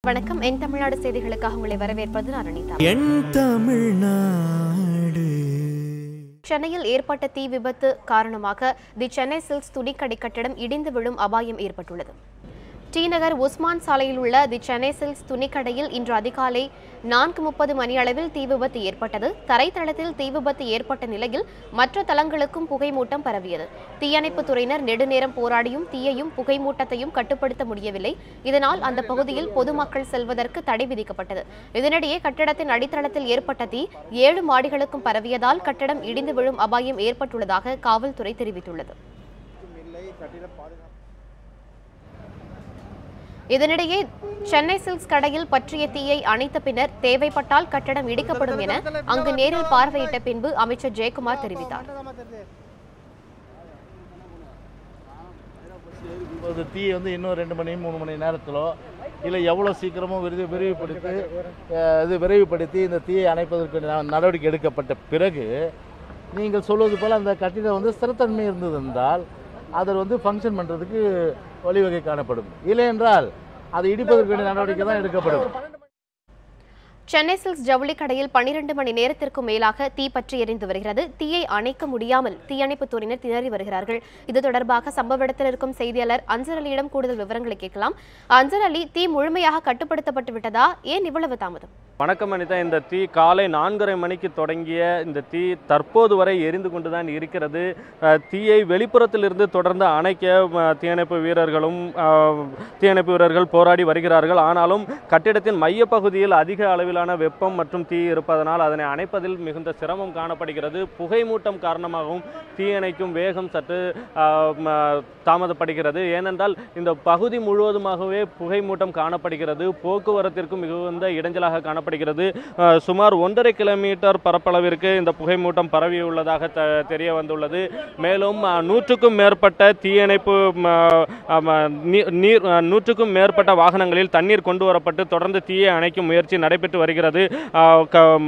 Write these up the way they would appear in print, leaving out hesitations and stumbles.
வணக்கம். என் தமிழ்நாடு செய்திகளுக்காக உங்களை வரவேற்பது நான் அனிதா. என் தமிழ்நாடு. சென்னையில் ஏற்பட்ட தீ விபத்து காரணமாக தி சென்னை சில்க்ஸ் துணிக்கடை கட்டடம் இடிந்து விழும் அபாயம் ஏற்பட்டுள்ளது. டி நகர் உஸ்மான் சாலையில் உள்ள தி சென்னை சில்க்ஸ் துணிக்கடையில் இன்று அதிகாலை 4:30 மணி அளவில் தீ விபத்து ஏற்பட்டது. தரைத்தளத்தில் தீ விபத்து ஏற்பட்ட நிலையில் மற்ற தளங்களுக்கும் புகைமூட்டம் பரவியது. தீயணைப்புத் துறையினர் நெடுநேரம் போராடியும் தீயையும் புகைமூட்டத்தையும் கட்டுப்படுத்த முடியவில்லை. இதனால் அந்த பகுதியில் பொதுமக்கள் செல்வதற்கு தடை விதிக்கப்பட்டது. இதனிடையே கட்டடத்தின் அடித்தளத்தில் ஏற்பட்ட தீ 7 மாடிகளுக்கும் பரவியதால் கட்டடம் இடிந்து விழும் அபாயம் ஏற்பட்டுள்ளதாக காவல்துறை தெரிவித்துள்ளது. இதனிடையே சென்னை சில்க்ஸ் கடையில் பற்றிய தீயை அணைத்த பின்னர் தேவைப்பட்டால் கட்டடம் இடிக்கப்படும் என அங்கு நேரில் பார்வையிட்ட பின்பு அமைச்சர் ஜெயக்குமார் தெரிவித்தார். தீ இன்னும் 2 மணி 3 மணி நேரத்திலோ இல்லை எவ்வளோ சீக்கிரமோ விரைவுபடுத்தி இந்த தீயை அணைப்பதற்கு நடவடிக்கை எடுக்கப்பட்ட பிறகு நீங்கள் சொல்வது போல் அந்த கட்டிடம் ஸ்திரத்தன்மை இருந்தது என்றால் அதில் ஃபங்க்ஷன் பண்ணுறதுக்கு வழிவகை காணப்படும். இல்லை என்றால் அதை இடிப்பதற்கு வேண்டிய நடவடிக்கை தான் எடுக்கப்படும். சென்னை சில்க்ஸ் ஜவுளி கடையில் 12 மணி நேரத்திற்கும் மேலாக தீ பற்றி எரிந்து வருகிறது. தீயை அணைக்க முடியாமல் தீயணைப்புத் துறையினர் திணறி வருகிறார்கள். இது தொடர்பாக சம்பவ இடத்தில் இருக்கும் செய்தியாளர் அன்சர் அலியிடம் கூடுதல் விவரங்களை கேட்கலாம். அன்சர் அலி, தீ முழுமையாக கட்டுப்படுத்தப்பட்டு விட்டதா? ஏன் இவ்வளவு தாமதம்? வணக்கம் அனிதா. இந்த தீ காலை 4:30 மணிக்கு தொடங்கிய இந்த தீ தற்போது வரை எரிந்து கொண்டுதான் இருக்கிறது. தீயை வெளிப்புறத்திலிருந்து தொடர்ந்து அணைக்க தீயணைப்பு வீரர்கள் போராடி வருகிறார்கள். ஆனாலும் கட்டிடத்தின் மையப்பகுதியில் அதிக அளவிலான வெப்பம் மற்றும் தீ இருப்பதனால் அதனை அணைப்பதில் மிகுந்த சிரமம் காணப்படுகிறது. புகைமூட்டம் காரணமாகவும் தீயணைக்கும் வேகம் சற்று தாமதப்படுகிறது. ஏனென்றால் இந்த பகுதி முழுவதுமாகவே புகைமூட்டம் காணப்படுகிறது. போக்குவரத்திற்கும் மிகுந்த இடைஞ்சலாக காணப்படுகிறது. சுமார் 1.5 கிலோமீட்டர் பரப்பளவிற்கு இந்த புகைமூட்டம் பரவியுள்ளதாக தெரிய வந்துள்ளது. மேலும் 100க்கும் மேற்பட்ட தீயணைப்பு 100க்கும் மேற்பட்ட வாகனங்களில் தண்ணீர் கொண்டு வரப்பட்டு தொடர்ந்து தீயை அணைக்கும் முயற்சி நடைபெற்று வருகிறது.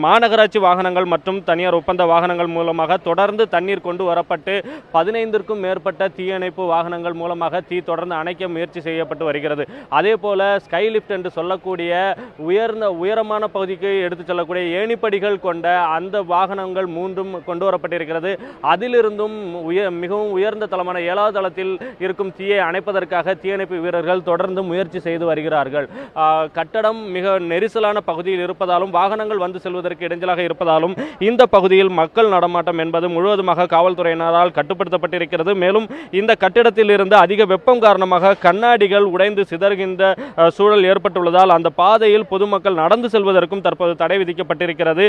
மாநகராட்சி வாகனங்கள் மற்றும் தனியார் ஒப்பந்த வாகனங்கள் மூலமாக தொடர்ந்து தண்ணீர் கொண்டு வரப்பட்டு 15க்கும் மேற்பட்ட தீயணைப்பு வாகனங்கள் மூலமாக தீ தொடர்ந்து அணைக்க முயற்சி செய்யப்பட்டு வருகிறது. அதே போல ஸ்கை லிப்ட் என்று சொல்லக்கூடிய உயரமான பகுதிக்கு எடுத்து செல்லக்கூடிய ஏணிப்படிகள் கொண்ட அந்த வாகனங்கள் 3ம் கொண்டு வரப்பட்டிருக்கிறது. அதிலிருந்தும் மிகவும் உயர்ந்த தளமான 7வது தளத்தில் இருக்கும் தீயை அணைப்பதற்காக தீயணைப்பு வீரர்கள் தொடர்ந்து முயற்சி செய்து வருகிறார்கள். கட்டடம் மிக நெரிசலான பகுதியில் இருப்பதாலும் வாகனங்கள் வந்து செல்வதற்கு இடைஞ்சலாக இருப்பதாலும் இந்த பகுதியில் மக்கள் நடமாட்டம் என்பது முழுவதுமாக காவல்துறையினரால் கட்டுப்படுத்தப்பட்டிருக்கிறது. மேலும் இந்த கட்டிடத்தில் இருந்து அதிக வெப்பம் காரணமாக கண்ணாடிகள் உடைந்து சிதறுகின்ற சூழல் ஏற்பட்டுள்ளதால் அந்த பாதையில் பொதுமக்கள் நடந்து செல்வதற்கும் தற்போது தடை விதிக்கப்பட்டிருக்கிறது.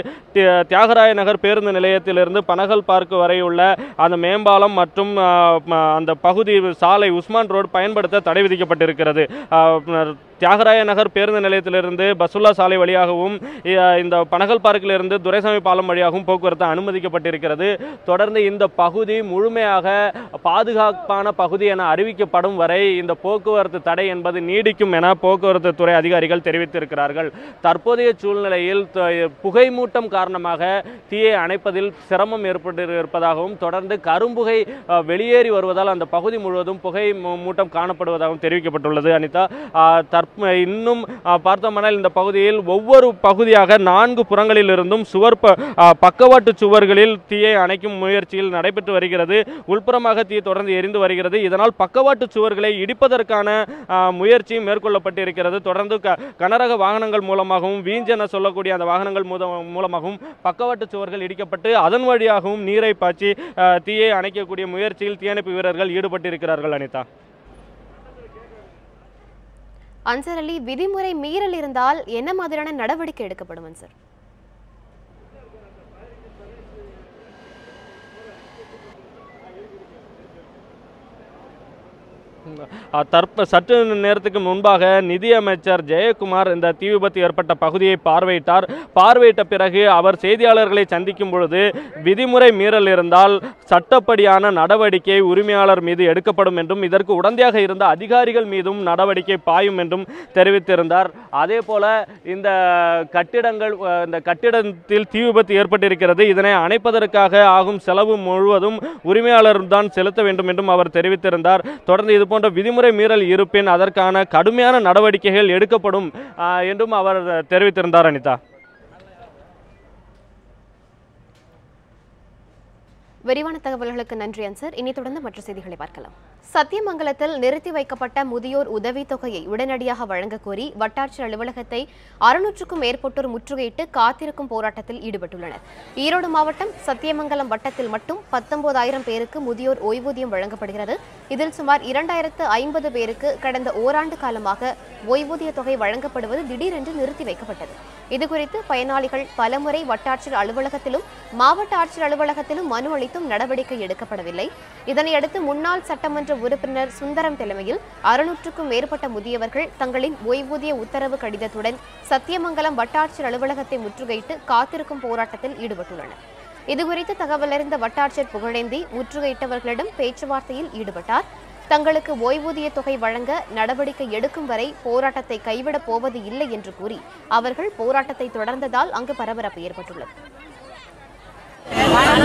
தியாகராய நகர் பேருந்து நிலையத்திலிருந்து பனகல் பார்க் வரை உள்ள அந்த மேம்பாலம் மற்றும் அந்த பகுதி சாலை உஸ்மான் ரோடு பயன்படுத்த தடை விதிக்கப்பட்டிருக்கிறது. தியாகராய நகர் பேருந்து நிலையத்திலிருந்து பசுல்லா சாலை வழியாகவும் இந்த பனகல் பார்க்கிலிருந்து துரைசாமி பாலம் வழியாகவும் போக்குவரத்து அனுமதிக்கப்பட்டிருக்கிறது. தொடர்ந்து இந்த பகுதி முழுமையாக பாதுகாப்பான பகுதி என அறிவிக்கப்படும் வரை இந்த போக்குவரத்து தடை என்பது நீடிக்கும் என போக்குவரத்து துறை அதிகாரிகள் தெரிவித்திருக்கிறார்கள். தற்போதைய சூழ்நிலையில் புகைமூட்டம் காரணமாக தீயை அணைப்பதில் சிரமம் ஏற்பட்டிருப்பதாகவும் தொடர்ந்து கரும்புகை வெளியேறி வருவதால் அந்த பகுதி முழுவதும் புகை மூட்டம் காணப்படுவதாகவும் தெரிவிக்கப்பட்டுள்ளது. அனிதா, இன்னும் பார்த்தோம்னால் இந்த பகுதியில் ஒவ்வொரு பகுதியாக 4 புறங்களில் இருந்தும் பக்கவாட்டு சுவர்களில் தீயை அணைக்கும் முயற்சியில் நடைபெற்று வருகிறது. உள்புறமாக தீ தொடர்ந்து எரிந்து வருகிறது. இதனால் பக்கவாட்டு சுவர்களை இடிப்பதற்கான முயற்சி மேற்கொள்ளப்பட்டிருக்கிறது. தொடர்ந்து கனரக வாகனங்கள் மூலமாகவும் வீஞ்சென சொல்லக்கூடிய அந்த வாகனங்கள் மூலமாகவும் பக்கவாட்டு சுவர்கள் இடிக்கப்பட்டு அதன் வழியாகவும் நீரை பாய்ச்சி தீயை அணைக்கக்கூடிய முயற்சியில் தீயணைப்பு வீரர்கள் ஈடுபட்டிருக்கிறார்கள். அனிதா, அன்சர் அலி, விதிமுறை மீறல் இருந்தால் என்ன மாதிரியான நடவடிக்கை எடுக்கப்படும்? அன்சர், சற்று நேரத்துக்கு முன்பாக நிதியமைச்சர் ஜெயக்குமார் இந்த தீ விபத்து ஏற்பட்ட பகுதியை பார்வையிட்ட பிறகு அவர் செய்தியாளர்களை சந்திக்கும் பொழுது விதிமுறை மீறல் இருந்தால் சட்டப்படியான நடவடிக்கை உரிமையாளர் மீது எடுக்கப்படும் என்றும் இதற்கு உடந்தையாக இருந்த அதிகாரிகள் மீதும் நடவடிக்கை பாயும் என்றும் தெரிவித்திருந்தார். அதே போல இந்த கட்டிடத்தில் தீ விபத்து ஏற்பட்டிருக்கிறது. இதனை அணைப்பதற்காக ஆகும் செலவு முழுவதும் உரிமையாளர் தான் செலுத்த வேண்டும் என்றும் அவர் தெரிவித்திருந்தார். தொடர்ந்து இதுபோன்ற இதுபோன்ற விதிமுறை மீறல் இருப்பின் அதற்கான கடுமையான நடவடிக்கைகள் எடுக்கப்படும் என்றும் அவர் தெரிவித்திருந்தார். அனிதா, விரிவான தகவல்களுக்கு நன்றி அன்சர். இனி தொடர்ந்து மற்ற செய்திகளை பார்க்கலாம். சத்தியமங்கலத்தில் நிறுத்தி வைக்கப்பட்ட முதியோர் உதவித்தொகையை உடனடியாக வழங்கக் கோரி வட்டாட்சியர் அலுவலகத்தை 600க்கும் மேற்பட்டோர் முற்றுகையிட்டு காத்திருக்கும் போராட்டத்தில் ஈடுபட்டுள்ளனர். ஈரோடு மாவட்டம் சத்தியமங்கலம் வட்டத்தில் மட்டும் 19,000 பேருக்கு முதியோர் ஓய்வூதியம் வழங்கப்படுகிறது. இதில் சுமார் 2,050 பேருக்கு கடந்த ஓராண்டு காலமாக ஓய்வூதிய தொகை வழங்கப்படுவது திடீரென்று நிறுத்தி வைக்கப்பட்டது. இதுகுறித்து பயனாளிகள் பலமுறை வட்டாட்சியர் அலுவலகத்திலும் மாவட்ட ஆட்சியர் அலுவலகத்திலும் மனு அளித்தும் நடவடிக்கை எடுக்கப்படவில்லை. இதனையடுத்து முன்னாள் சட்டமன்ற உறுப்பினர் சுந்தரம் தலைமையில் 600க்கும் மேற்பட்ட முதியவர்கள் தங்களின் ஓய்வூதிய உத்தரவு கடிதத்துடன் சத்தியமங்கலம் வட்டாட்சியர் அலுவலகத்தை முற்றுகையிட்டு காத்திருக்கும் போராட்டத்தில் ஈடுபட்டுள்ளனர். இதுகுறித்து தகவலறிந்த வட்டாட்சியர் புகழேந்தி முற்றுகையிட்டவர்களிடம் பேச்சுவார்த்தையில் ஈடுபட்டார். தங்களுக்கு ஓய்வூதிய தொகை வழங்க நடவடிக்கை எடுக்கும் வரை போராட்டத்தை கைவிடப் போவது இல்லை என்று கூறி அவர்கள் போராட்டத்தை தொடர்ந்ததால் அங்கு பரபரப்பு ஏற்பட்டுள்ளது.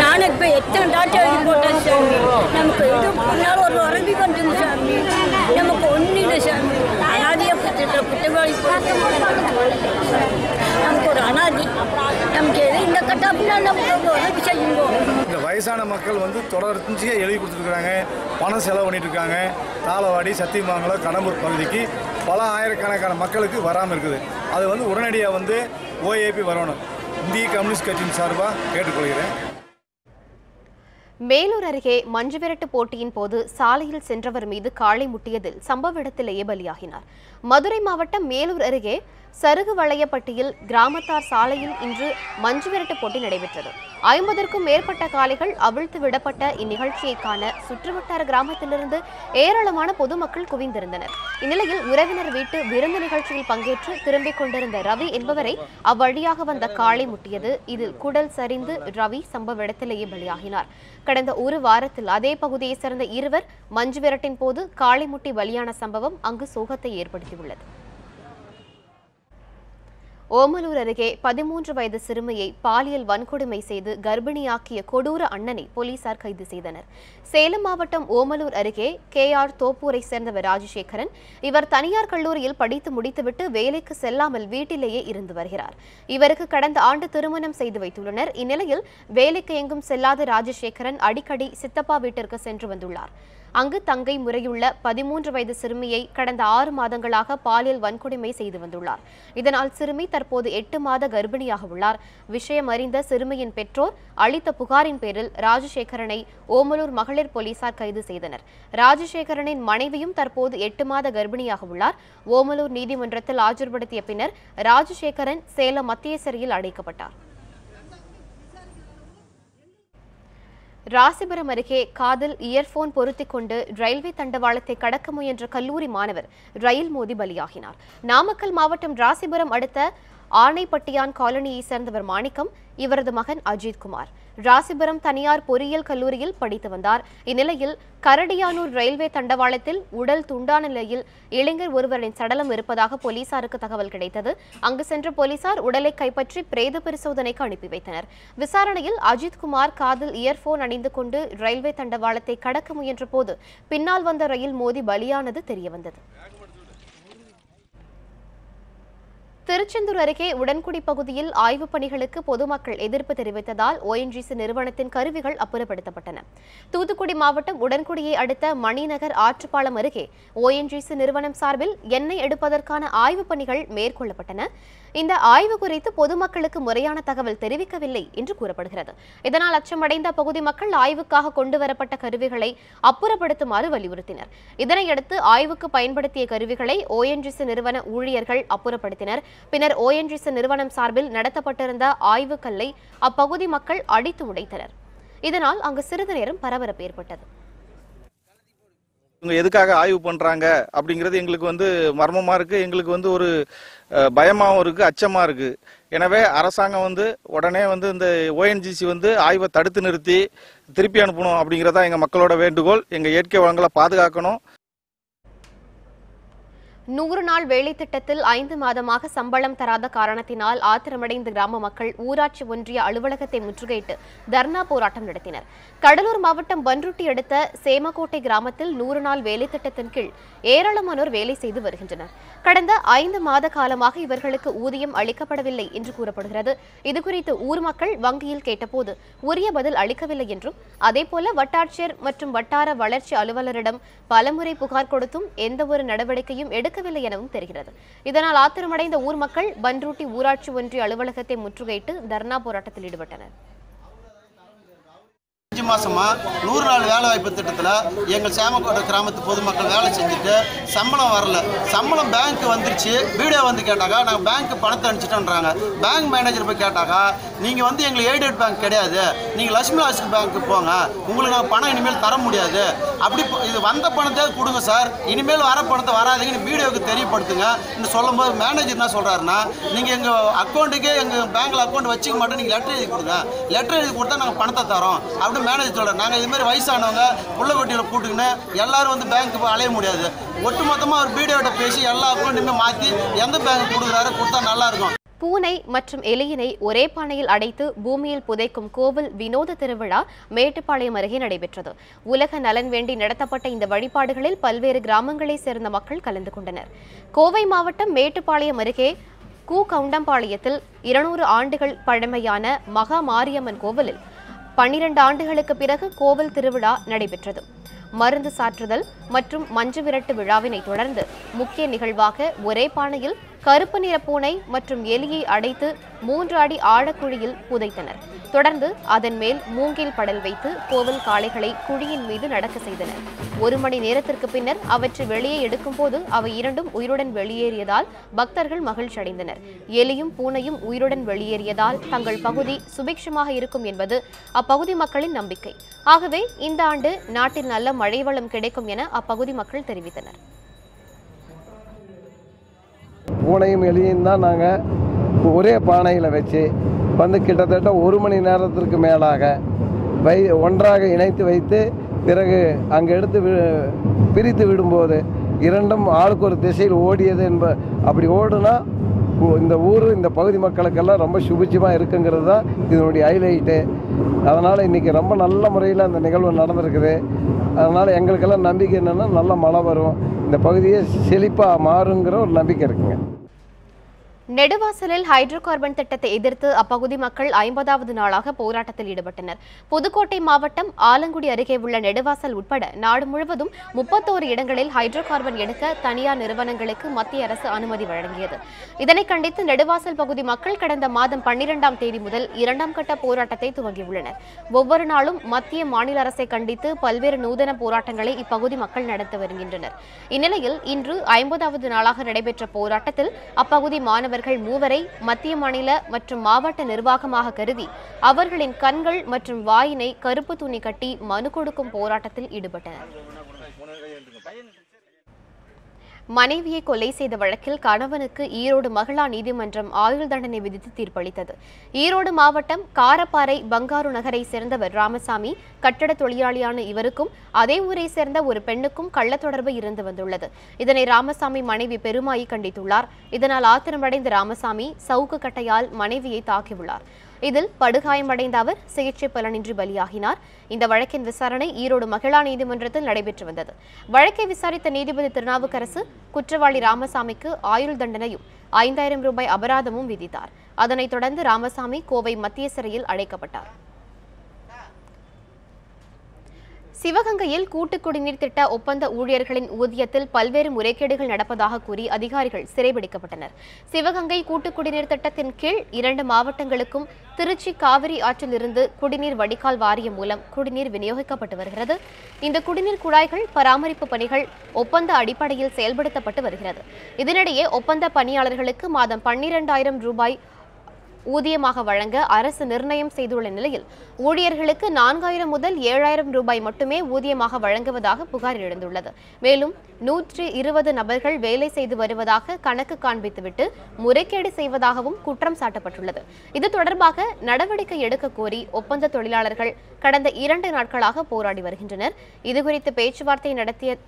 நான் இப்ப எத்தனை டாக்டர் எழுதி போட்டேன் சாமி. நமக்கு இது முன்னால் ஒரு உறவி வந்துங்க சாமி. நமக்கு ஒன்றும் இல்லை சாமி. அனாதியை குற்றவாளி நமக்கு ஒரு அனாதி. நமக்கு எது இந்த கட்டாப்பினா நமக்கு உதவி செய்யுங்க. இந்த வயசான மக்கள் தொடர்ச்சியாக எழுதி கொடுத்துருக்குறாங்க, பணம் செலவு பண்ணிட்டு இருக்காங்க. தாளவாடி, சத்தியமங்கலம், கடம்பூர் பகுதிக்கு பல ஆயிரக்கணக்கான மக்களுக்கு வராமல் இருக்குது. அது உடனடியாக ஓஏபி வரணும். இந்திய கம்யூனிஸ்ட் கட்சியின் சார்பாக கேட்டுக்கொள்கிறேன். மேலூர் அருகே மஞ்சுவிரட்டு போட்டியின் போது சாலையில் சென்றவர் மீது காளை முட்டியதில் சம்பவ இடத்திலேயே பலியாகினார். மதுரை மாவட்டம் மேலூர் அருகே சருகு வளையப்பட்டியில் கிராமத்தார் சாலையில் இன்று மஞ்சுவிரட்டு போட்டி நடைபெற்றது. 50க்கும் மேற்பட்ட காளைகள் அவிழ்த்து விடப்பட்ட இந்நிகழ்ச்சியை காண சுற்றுவட்டார கிராமத்திலிருந்து ஏராளமான பொதுமக்கள் குவிந்திருந்தனர். இந்நிலையில் உறவினர் வீட்டு விருந்து நிகழ்ச்சியில் பங்கேற்று திரும்பிக் கொண்டிருந்த ரவி என்பவரை அவ்வழியாக வந்த காளை முட்டியது. இதில் குடல் சரிந்து ரவி சம்பவ இடத்திலேயே பலியாகினார். கடந்த ஒரு வாரத்தில் அதே பகுதியைச் சேர்ந்த இருவர் மஞ்சுவிரட்டின் போது காளை முட்டி பலியான சம்பவம் அங்கு சோகத்தை ஏற்படுத்தியுள்ளது. ஓமலூர் அருகே 13 வயது சிறுமியை பாலியல் வன்கொடுமை செய்து கர்ப்பிணியாக்கிய கொடூர அண்ணனை போலீசார் கைது செய்தனர். சேலம் மாவட்டம் ஓமலூர் அருகே KR தோப்பூரை சேர்ந்தவர் ராஜசேகரன். இவர் தனியார் கல்லூரியில் படித்து முடித்துவிட்டு வேலைக்கு செல்லாமல் வீட்டிலேயே இருந்து வருகிறார். இவருக்கு கடந்த ஆண்டு திருமணம் செய்து வைத்துள்ளனர். இந்நிலையில் வேலைக்கு எங்கும் செல்லாத ராஜசேகரன் அடிக்கடி சித்தப்பா வீட்டிற்கு சென்று வந்துள்ளார். அங்கு தங்கை முறையுள்ள 13 வயது சிறுமியை கடந்த 6 மாதங்களாக பாலியல் வன்கொடுமை செய்து வந்துள்ளார். இதனால் சிறுமி தற்போது 8 மாத கர்ப்பிணியாக உள்ளார். விஷயம் அறிந்த சிறுமியின் பெற்றோர் அளித்த புகாரின் பேரில் ராஜசேகரனை ஓமலூர் மகளிர் போலீசார் கைது செய்தனர். ராஜசேகரனின் மனைவியும் தற்போது 8 மாத கர்ப்பிணியாக உள்ளார். ஓமலூர் நீதிமன்றத்தில் ஆஜர்படுத்திய பின்னர் ராஜசேகரன் சேலம் மத்திய சிறையில் அடைக்கப்பட்டார். ராசிபுரம் அருகே காதில் இயர்போன் பொருத்திக் கொண்டு ரயில்வே தண்டவாளத்தை கடக்க முயன்ற கல்லூரி மாணவர் ரயில் மோதி பலியாகினார். நாமக்கல் மாவட்டம் ராசிபுரம் அடுத்த ஆணைப்பட்டியான் காலனியைச் சேர்ந்தவர் மாணிக்கம். இவரது மகன் அஜித்குமார் ராசிபுரம் தனியார் பொறியியல் கல்லூரியில் படித்து வந்தார். இந்நிலையில் கரடியானூர் ரயில்வே தண்டவாளத்தில் உடல் துண்டான நிலையில் இளைஞர் ஒருவரின் சடலம் இருப்பதாக போலீசாருக்கு தகவல் கிடைத்தது. அங்கு சென்ற போலீசார் உடலை கைப்பற்றி பிரேத பரிசோதனைக்கு அனுப்பி வைத்தனர். விசாரணையில் அஜித்குமார் காதில் இயர்போன் அணிந்து கொண்டு ரயில்வே தண்டவாளத்தை கடக்க முயன்ற போது பின்னால் வந்த ரயில் மோதி பலியானது தெரியவந்தது. திருச்செந்தூர் அருகே உடன்குடி பகுதியில் ஆய்வுப் பணிகளுக்கு பொதுமக்கள் எதிர்ப்பு தெரிவித்ததால் ONGC நிறுவனத்தின் கருவிகள் அப்புறப்படுத்தப்பட்டன. தூத்துக்குடி மாவட்டம் உடன்குடியை அடுத்த மணிநகர் ஆற்றுப்பாலம் அருகே ONGC நிறுவனம் சார்பில் எண்ணெய் எடுப்பதற்கான ஆய்வுப் பணிகள் மேற்கொள்ளப்பட்டன. இந்த ஆய்வு குறித்து பொதுமக்களுக்கு முறையான தகவல் தெரிவிக்கவில்லை என்று கூறப்படுகிறது. இதனால் அச்சமடைந்த பகுதி மக்கள் ஆய்வுக்காக கொண்டுவரப்பட்ட கருவிகளை அப்புறப்படுத்துமாறு வலியுறுத்தினர். இதனையடுத்து ஆய்வுக்கு பயன்படுத்திய கருவிகளை ONGC நிறுவன ஊழியர்கள் அப்புறப்படுத்தினர். பின்னர் ONGC நிறுவனம் சார்பில் நடத்தப்பட்டிருந்த ஆய்வுக்கல்லை அப்பகுதி மக்கள் அடித்து உடைத்தனர். இதனால் அங்கு சிறிது நேரம் பரபரப்பு ஏற்பட்டது. எதுக்காக ஆய்வு பண்றாங்க அப்படிங்கிறது எங்களுக்கு மர்மமா இருக்கு. எங்களுக்கு ஒரு பயமாவும் இருக்கு, அச்சமா இருக்கு. எனவே அரசாங்கம் உடனே இந்த ONGC ஆய்வை தடுத்து நிறுத்தி திருப்பி அனுப்பணும் அப்படிங்கிறதா எங்க மக்களோட வேண்டுகோள். எங்க இயற்கை வளங்களை பாதுகாக்கணும். 100 நாள் வேலை திட்டத்தில் 5 மாதமாக சம்பளம் தராத காரணத்தினால் ஆத்திரமடைந்த கிராம மக்கள் ஊராட்சி ஒன்றிய அலுவலகத்தை முற்றுகையிட்டு தர்ணா போராட்டம் நடத்தினர். கடலூர் மாவட்டம் பன்ருட்டி அடுத்த சேமக்கோட்டை கிராமத்தில் 100 நாள் வேலை திட்டத்தின் கீழ் ஏராளமானோர் வேலை செய்து வருகின்றனர். கடந்த 5 மாத காலமாக இவர்களுக்கு ஊதியம் அளிக்கப்படவில்லை என்று கூறப்படுகிறது. இதுகுறித்து ஊர் மக்கள் வங்கியில் கேட்டபோது உரிய பதில் அளிக்கவில்லை என்றும், அதேபோல வட்டாட்சியர் மற்றும் வட்டார வளர்ச்சி அலுவலரிடம் பலமுறை புகார் கொடுத்தும் எந்தவொரு நடவடிக்கையும் எடுக்கவில்லை எனவும் தெரிகிறது. இதனால் ஆத்திரமடைந்த ஊர் மக்கள் பன்ருட்டி ஊராட்சி ஒன்றிய அலுவலகத்தை முற்றுகையிட்டு தர்ணா போராட்டத்தில் ஈடுபட்டனர். 5 மாசமா 100 நாள் வேலை வாய்ப்பு திட்டத்தில் எங்கள் சேமக்கோட்டை கிராமத்து பொதுமக்கள் வேலை செஞ்சுட்டு சம்பளம் வரல. சம்பளம் பேங்க் வந்துருச்சு. வீடியோ வந்து கேட்டாக்கா நாங்கள் பேங்க் பணத்தை அனுப்பிச்சிட்டோன்றாங்க. பேங்க் மேனேஜர் போய் கேட்டாக்கா நீங்கள் வந்து எங்களுக்கு எய்டட் பேங்க் கிடையாது, நீங்கள் லட்சுமி லாஸ்ட் பேங்க்கு போங்க, உங்களுக்கு நாங்கள் பணம் இனிமேல் தர முடியாது, அப்படி இது வந்த பணத்தை கொடுங்க சார், இனிமேல் வர பணத்தை வராதுங்கன்னு வீடியோவுக்கு தெரியப்படுத்துங்க. இன்னும் சொல்லும்போது மேனேஜர் என்ன சொல்கிறாருன்னா, நீங்கள் எங்கள் அக்கௌண்ட்டுக்கே எங்கள் பேங்க்கில் அக்கௌண்ட் வச்சுக்க மாட்டோம், நீங்கள் லெட்டர் எழுதி கொடுங்க, லெட்டர் எழுதி கொடுத்தா நாங்கள் பணத்தை தரோம் அப்படி மேனேஜர் சொல்கிறார். நாங்கள் இதுமாதிரி வயசானவங்க புள்ளக்குட்டியில் கூட்டுக்குன்னு எல்லாரும் வந்து பேங்க்கு அலைய முடியாது. ஒட்டுமொத்தமாக ஒரு வீடியோட்ட பேசி எல்லா அக்கௌண்ட்டுமே மாற்றி எந்த பேங்க் கொடுக்குறாரு கொடுத்தா நல்லாயிருக்கும். பூனை மற்றும் எலியினை ஒரே பானையில் அடைத்து பூமியில் புதைக்கும் கோவில் வினோத திருவிழா மேட்டுப்பாளையம் அருகே நடைபெற்றது. உலக நலன் வேண்டி நடத்தப்பட்ட இந்த வழிபாடுகளில் பல்வேறு கிராமங்களைச் சேர்ந்த மக்கள் கலந்து கொண்டனர். கோவை மாவட்டம் மேட்டுப்பாளையம் அருகே கவுண்டம்பாளையத்தில் 200 ஆண்டுகள் பழமையான மகா மாரியம்மன் கோவிலில் 12 ஆண்டுகளுக்கு பிறகு கோவில் திருவிழா நடைபெற்றது. மருந்து சாற்றுதல் மற்றும் மஞ்சு விரட்டு விழாவினை தொடர்ந்து முக்கிய நிகழ்வாக ஒரே பானையில் கருப்பு நிற பூனை மற்றும் எலியை அடைத்து 3 அடி ஆழக்குழியில் புதைத்தனர். தொடர்ந்து அதன் மேல் மூங்கில் படல் வைத்து கோவில் காளைகளை குழியின் மீது நடக்க செய்தனர். 1 மணி நேரத்திற்கு பின்னர் அவற்றை வெளியே எடுக்கும் போது அவை இரண்டும் உயிருடன் வெளியேறியதால் பக்தர்கள் மகிழ்ச்சி அடைந்தனர். எலியும் பூனையும் உயிருடன் வெளியேறியதால் தங்கள் பகுதி சுபிக்ஷமாக இருக்கும் என்பது அப்பகுதி மக்களின் நம்பிக்கை. ஆகவே இந்த ஆண்டு நாட்டில் நல்ல மழை வளம் கிடைக்கும் என அப்பகுதி மக்கள் தெரிவித்தனர். பூனையும் எலியும் தான் நாங்கள் ஒரே பானையில் வச்சு வந்து கிட்டத்தட்ட 1 மணி நேரத்திற்கு மேலாக ஒன்றாக இணைத்து வைத்து பிறகு அங்கே எடுத்து பிரித்து விடும்போது இரண்டும் ஆளுக்கு ஒரு திசையில் ஓடியது அப்படி ஓடுனா இந்த ஊர் இந்த பகுதி மக்களுக்கெல்லாம் ரொம்ப சுபிட்சமாக இருக்குங்கிறது தான் இதனுடைய ஹைலைட்டு. அதனால் இன்றைக்கி ரொம்ப நல்ல முறையில் அந்த நிகழ்வு நடந்திருக்குது. அதனால் எங்களுக்கெல்லாம் நம்பிக்கை என்னென்னா நல்ல மழை வரும், இந்த பகுதியே செழிப்பாக மாறுங்கிற ஒரு நம்பிக்கை இருக்குங்க. நெடுவாசலில் ஹைட்ரோ கார்பன் திட்டத்தை எதிர்த்து அப்பகுதி மக்கள் 50வது நாளாக போராட்டத்தில் ஈடுபட்டனர். புதுக்கோட்டை மாவட்டம் ஆலங்குடி அருகே உள்ள நெடுவாசல் உட்பட நாடு முழுவதும் 31 இடங்களில் ஹைட்ரோ கார்பன் எடுக்க தனியார் நிறுவனங்களுக்கு மத்திய அரசு அனுமதி வழங்கியது. இதனை கண்டித்து நெடுவாசல் பகுதி மக்கள் கடந்த மாதம் 12ஆம் தேதி முதல் 2ஆம் கட்ட போராட்டத்தை துவங்கியுள்ளனர். ஒவ்வொரு நாளும் மத்திய மாநில அரசை கண்டித்து பல்வேறு நூதன போராட்டங்களை இப்பகுதி மக்கள் நடத்தி வருகின்றனர். இந்நிலையில் இன்று 50வது நாளாக நடைபெற்ற போராட்டத்தில் அப்பகுதி மாணவர்கள் 3 மத்திய மாநில மற்றும் மாவட்ட நிர்வாகமாக கருதி அவர்களின் கண்கள் மற்றும் வாயினை கருப்பு துணி கட்டி மனு கொடுக்கும் போராட்டத்தில் ஈடுபட்டனர். மனைவியை கொலை செய்த வழக்கில் கணவனுக்கு ஈரோடு மகிழா நீதிமன்றம் ஆயுள் தண்டனை விதித்து தீர்ப்பளித்தது. ஈரோடு மாவட்டம் காரப்பாறை பங்காரு நகரை சேர்ந்தவர் ராமசாமி. கட்டட தொழிலாளியான இவருக்கும் அதே ஊரை சேர்ந்த ஒரு பெண்ணுக்கும் கள்ள தொடர்பு இருந்து வந்துள்ளது. இதனை ராமசாமி மனைவி பெருமாயி கண்டித்துள்ளார். இதனால் ஆத்திரமடைந்த ராமசாமி சவுக்கு கட்டையால் மனைவியை தாக்கியுள்ளார். இதில் படுகாயமடைந்த அவர் சிகிச்சை பலனின்றி பலியாகினார். இந்த வழக்கின் விசாரணை ஈரோடு மகிழா நீதிமன்றத்தில் நடைபெற்று வந்தது. வழக்கை விசாரித்த நீதிபதி திருநாவுக்கரசு குற்றவாளி ராமசாமிக்கு ஆயுள் தண்டனையும் 5000 ரூபாய் அபராதமும் விதித்தார். அதனைத் தொடர்ந்து ராமசாமி கோவை மத்திய சிறையில் அடைக்கப்பட்டார். சிவகங்கையில் கூட்டு குடிநீர் திட்ட ஒப்பந்த ஊழியர்களின் ஊதியத்தில் பல்வேறு முறைகேடுகள் நடப்பதாக கூறி அதிகாரிகள் சிறைபிடிக்கப்பட்டனர். சிவகங்கை கூட்டு குடிநீர் திட்டத்தின் கீழ் 2 மாவட்டங்களுக்கும் திருச்சி காவிரி ஆற்றிலிருந்து குடிநீர் வடிகால் வாரியம் மூலம் குடிநீர் விநியோகிக்கப்பட்டு வருகிறது. இந்த குடிநீர் குழாய்கள் பராமரிப்பு பணிகள் ஒப்பந்த அடிப்படையில் செயல்படுத்தப்பட்டு வருகிறது. இதனிடையே ஒப்பந்த பணியாளர்களுக்கு மாதம் 12,000 ரூபாய் ஊதியமாக வழங்க அரசு நிர்ணயம் செய்துள்ள நிலையில் ஊழியர்களுக்கு 4000 முதல் 7000 ரூபாய் மட்டுமே ஊதியமாக வழங்குவதாக புகார் எழுந்துள்ளது. மேலும் 120 நபர்கள் வேலை செய்து வருவதாக கணக்கு காண்பித்துவிட்டு முறைகேடு செய்வதாகவும் குற்றம் சாட்டப்பட்டுள்ளது. இது தொடர்பாக நடவடிக்கை எடுக்க கோரி ஒப்பந்த தொழிலாளர்கள் கடந்த 2 நாட்களாக போராடி வருகின்றனர். இதுகுறித்து பேச்சுவார்த்தை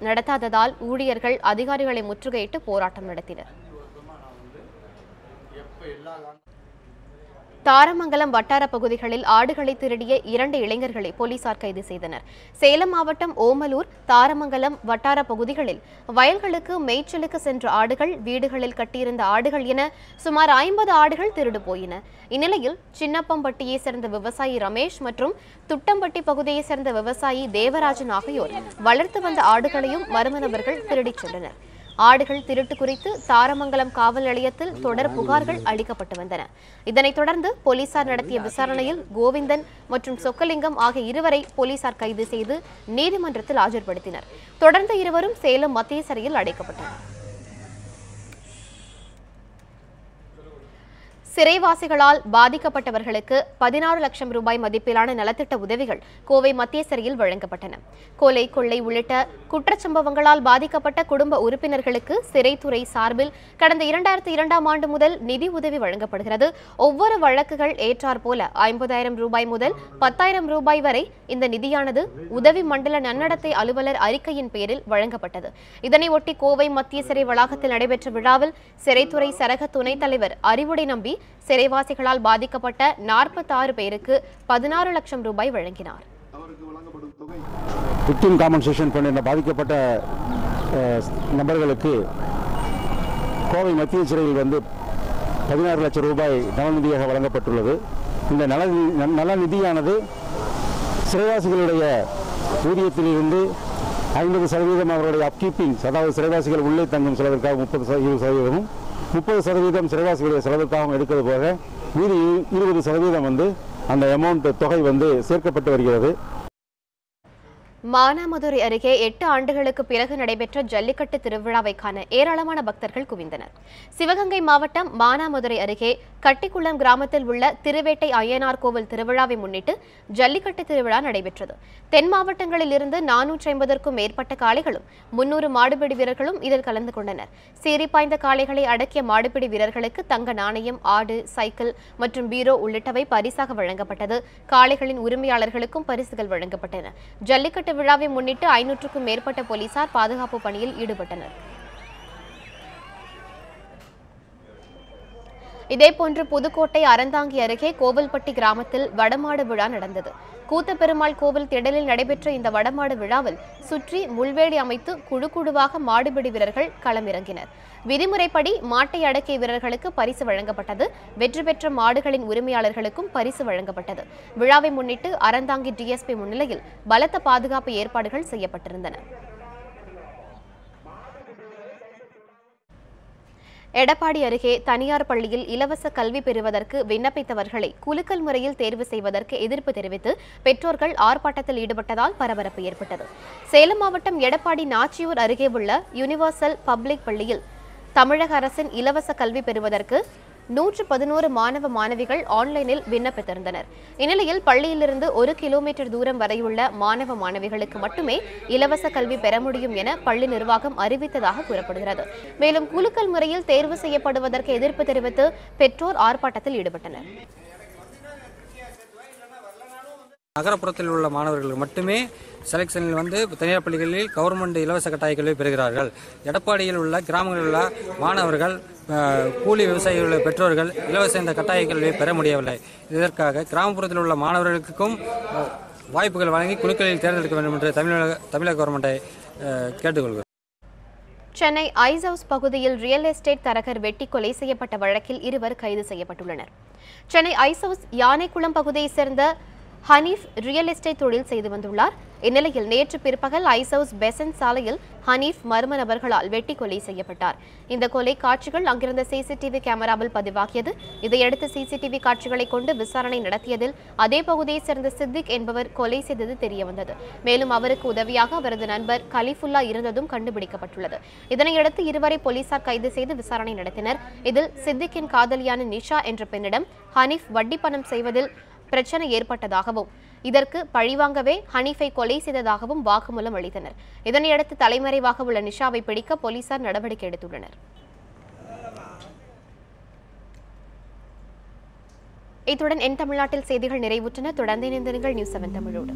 நடத்தாததால் ஊழியர்கள் அதிகாரிகளை முற்றுகையிட்டு போராட்டம் நடத்தினர். தாரமங்கலம் வட்டார பகுதிகளில் ஆடுகளை திருடிய 2 இளைஞர்களை போலீசார் கைது செய்தனர். சேலம் மாவட்டம் ஓமலூர், தாரமங்கலம் வட்டார பகுதிகளில் வயல்களுக்கு மேய்ச்சலுக்கு சென்ற ஆடுகள், வீடுகளில் கட்டியிருந்த ஆடுகள் என சுமார் 50 ஆடுகள் திருடு போயின. இந்நிலையில் சின்னப்பம்பட்டியை சேர்ந்த விவசாயி ரமேஷ் மற்றும் துட்டம்பட்டி பகுதியை சேர்ந்த விவசாயி தேவராஜன் ஆகியோர் வளர்த்து வந்த ஆடுகளையும் மர்ம நபர்கள் திருடிச் சென்றனர். ஆடுகள் திருட்டு குறித்து தாரமங்கலம் காவல் நிலையத்தில் தொடர் புகார்கள் அளிக்கப்பட்டு வந்தன. இதனைத் தொடர்ந்து போலீசார் நடத்திய விசாரணையில் கோவிந்தன் மற்றும் சொக்கலிங்கம் ஆகிய இருவரை போலீசார் கைது செய்து நீதிமன்றத்தில் ஆஜர்படுத்தினர். தொடர்ந்து இருவரும் சேலம் மத்திய சிறையில் அடைக்கப்பட்டனர். சிறைவாசிகளால் பாதிக்கப்பட்டவர்களுக்கு 16 லட்சம் ரூபாய் மதிப்பிலான நலத்திட்ட உதவிகள் கோவை மத்திய சிறையில் வழங்கப்பட்டன. கொலை, கொள்ளை உள்ளிட்ட குற்றச்சம்பவங்களால் பாதிக்கப்பட்ட குடும்ப உறுப்பினர்களுக்கு சிறைத்துறை சார்பில் கடந்த 2002ஆம் ஆண்டு முதல் நிதி உதவி வழங்கப்படுகிறது. ஒவ்வொரு வழக்குகள் ஏற்றாற்போல 50,000 ரூபாய் முதல் 10,000 ரூபாய் வரை இந்த நிதியானது உதவி மண்டல நன்னடத்தை அலுவலர் அறிக்கையின் பேரில் வழங்கப்பட்டது. இதனையொட்டி கோவை மத்திய சிறை வளாகத்தில் நடைபெற்ற விழாவில் சிறைத்துறை சரக துணைத் தலைவர் அறிவுடை நம்பி சிறைவாசிகளால் பாதிக்கப்பட்ட 46 பேருக்கு 16 லட்சம் ரூபாய் வழங்கினார். விக்டிம் காம்பன்சேஷன் ஃபண்ட் பாதிக்கப்பட்ட நபர்களுக்கு கோவை மத்திய சிறையில் 16 லட்சம் ரூபாய் நலநிதியாக வழங்கப்பட்டுள்ளது. இந்த நலநிதியானது சிறைவாசிகளுடைய ஊதியத்திலிருந்து 50% அவருடைய அப்கீப்பிங், அதாவது சிறைவாசிகள் உள்ளே தங்கும் செலவிற்காக 30%, 30% சிறைவாசிகளுடைய செலவுக்காகவும் எடுக்கிறது போக மீதி 20% அந்த அமௌண்ட் தொகை சேர்க்கப்பட்டு வருகிறது. மானாமதுரை அருகே 8 ஆண்டுகளுக்கு பிறகு நடைபெற்ற ஜல்லிக்கட்டு திருவிழாவை காண ஏராளமான பக்தர்கள் குவிந்தனர். சிவகங்கை மாவட்டம் மானாமதுரை அருகே கட்டிக்குளம் கிராமத்தில் உள்ள திருவேட்டை அய்யனார் கோவில் திருவிழாவை முன்னிட்டு ஜல்லிக்கட்டு திருவிழா நடைபெற்றது. தென் மாவட்டங்களில் இருந்து 450க்கும் மேற்பட்ட காளைகளும் 300 மாடுபிடி வீரர்களும் இதில் கலந்து கொண்டனர். சீரிப்பாய்ந்த காளைகளை அடக்கிய மாடுபிடி வீரர்களுக்கு தங்க நாணயம், ஆடு, சைக்கிள் மற்றும் பீரோ உள்ளிட்டவை பரிசாக வழங்கப்பட்டது. காளைகளின் உரிமையாளர்களுக்கும் பரிசுகள் வழங்கப்பட்டன. ஜல்லிக்கட்டு விழாவை முன்னிட்டு 500க்கும் மேற்பட்ட போலீசார் பாதுகாப்பு பணியில் ஈடுபட்டனர். இதேபோன்று புதுக்கோட்டை அறந்தாங்கி அருகே கோவில்பட்டி கிராமத்தில் வடமாடு விழா நடந்தது. கூத்தப்பெருமாள் கோவில் திடலில் நடைபெற்ற இந்த வடமாடு விழாவில் சுற்றி முள்வேலி அமைத்து குழுவாக மாடுபிடி வீரர்கள் களமிறங்கினர். விதிமுறைப்படி மாட்டை அடக்கிய வீரர்களுக்கு பரிசு வழங்கப்பட்டது. வெற்றி பெற்ற மாடுகளின் உரிமையாளர்களுக்கும் பரிசு வழங்கப்பட்டது. விழாவை முன்னிட்டு அறந்தாங்கி டிஎஸ்பி முன்னிலையில் பலத்த பாதுகாப்பு ஏற்பாடுகள் செய்யப்பட்டிருந்தன. எடப்பாடி அருகே தனியார் பள்ளியில் இலவச கல்வி பெறுவதற்கு விண்ணப்பித்தவர்களை குலுக்கல் முறையில் தேர்வு செய்வதற்கு எதிர்ப்பு தெரிவித்து பெற்றோர்கள் ஆர்ப்பாட்டத்தில் ஈடுபட்டதால் பரபரப்பு ஏற்பட்டது. சேலம் மாவட்டம் எடப்பாடி நாச்சியூர் அருகே உள்ள யுனிவர்சல் பப்ளிக் பள்ளியில் தமிழக அரசின் இலவச கல்வி பெறுவதற்கு 111 மாணவ மாணவிகள் ஆன்லைனில் விண்ணப்பித்திருந்தனர். இந்நிலையில் பள்ளியிலிருந்து 1 கிலோமீட்டர் தூரம் வரையுள்ள மாணவ மாணவிகளுக்கு மட்டுமே இலவச கல்வி பெற முடியும் என பள்ளி நிர்வாகம் அறிவித்ததாக கூறப்படுகிறது. மேலும் குலுக்கல் முறையில் தேர்வு செய்யப்படுவதற்கு எதிர்ப்பு தெரிவித்து பெற்றோர் ஆர்ப்பாட்டத்தில் ஈடுபட்டனர். நகரப்புறத்தில் உள்ள மாணவர்கள் மட்டுமே செலெக்ஷனில் தனியார் பள்ளிகளில் கவர்மெண்ட் இலவச கட்டாய கல்வி பெறுகிறார்கள். எடப்பாடியில் உள்ள கிராமங்களில் உள்ள மாணவர்கள், கூலி விவசாயிகளுடைய பெற்றோர்கள் இலவச இந்த கட்டாய கல்வியை பெற முடியவில்லை. இதற்காக கிராமப்புறத்தில் உள்ள மாணவர்களுக்கும் வாய்ப்புகள் வழங்கி குழுக்களில் தேர்ந்தெடுக்க வேண்டும் என்று தமிழக கவர்மெண்டை கேட்டுக்கொள்கிறோம். சென்னை ஐஸ் ஹவுஸ் பகுதியில் ரியல் எஸ்டேட் தரகர் வெட்டி கொலை செய்யப்பட்ட வழக்கில் 2 கைது செய்யப்பட்டுள்ளனர். சென்னை ஐஸ் ஹவுஸ் யானைக்குளம் பகுதியைச் சேர்ந்த ஹனீஃப் ரியல் எஸ்டேட் தொழில் செய்து வந்துள்ளார். இந்நிலையில் நேற்று பிற்பகல் ஐசவுஸ் பெசன்ட் சாலையில் ஹனீஃப் மர்ம நபர்களால் வெட்டி கொலை செய்யப்பட்டார். இந்த கொலை காட்சிகள் அங்கிருந்த சிசிடிவி கேமராவில் பதிவாகியது. இதையடுத்து சிசிடிவி காட்சிகளை கொண்டு விசாரணை நடத்தியதில் அதே பகுதியைச் சேர்ந்த சித்திக் என்பவர் கொலை செய்தது தெரியவந்தது. மேலும் அவருக்கு உதவியாக அவரது நண்பர் கலிஃபுல்லா இருந்ததும் கண்டுபிடிக்கப்பட்டுள்ளது. இதனையடுத்து இருவரை போலீசார் கைது செய்து விசாரணை நடத்தினர். இதில் சித்திக்கின் காதலியான நிஷா என்ற பெண்ணிடம் ஹனீஃப் வட்டி பணம் செய்வதில் பிரச்சனை ஏற்பட்டதாகவும் இதற்கு பழிவாங்கவே ஹனீஃபை கொலை செய்ததாகவும் வாக்குமூலம் அளித்தனர். இதனையடுத்து தலைமறைவாக உள்ள நிஷாவை பிடிக்க போலீசார் நடவடிக்கை எடுத்துள்ளனர். இத்துடன் என் தமிழ்நாட்டில் செய்திகள் நிறைவுற்றன. தொடர்ந்து இணைந்திருங்கள் நியூஸ் 7 தமிழோடு.